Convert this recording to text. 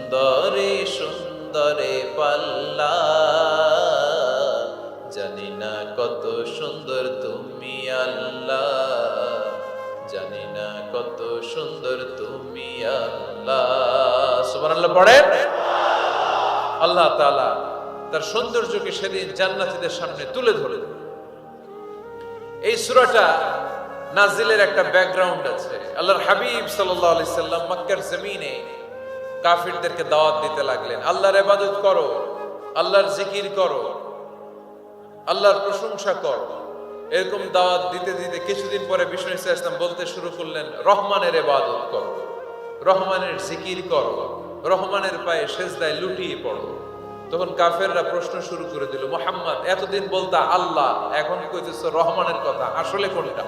সুন্দরে সুন্দরে পাল্লা, জানি না কত সুন্দর তুমি আল্লাহ, জানি না কত সুন্দর তুমি আল্লাহ। সুবহানাল্লাহ পড়েন। আল্লাহ তাআলা তার সৌন্দর্যকে সেদিন জান্নাতীদের সামনে তুলে ধরে। এই সূরাটা নাজিলের একটা ব্যাকগ্রাউন্ড আছে। আল্লাহর হাবিব সাল্লাল্লাহু আলাইহি সাল্লাম মক্কার জমিনে কাফিরদেরকে দাওয়াত দিতে লাগলেন, আল্লাহর ইবাদত করো, আল্লাহর জিকির করো, আল্লাহর প্রশংসা করো। এরকম দাওয়াত দিতে দিতে কিছুদিন পরে বিষ্ণু ইসলাম বলতে শুরু করলেন, রহমানের ইবাদত করো, রহমানের জিকির করো, রহমানের পায়ে সেজদায় লুটিয়ে পড়ো। তখন কাফেররা প্রশ্ন শুরু করে দিল, মুহাম্মদ এতদিন বলতা আল্লাহ, এখন কইতেছো রহমানের কথা, আসলে কোনটা?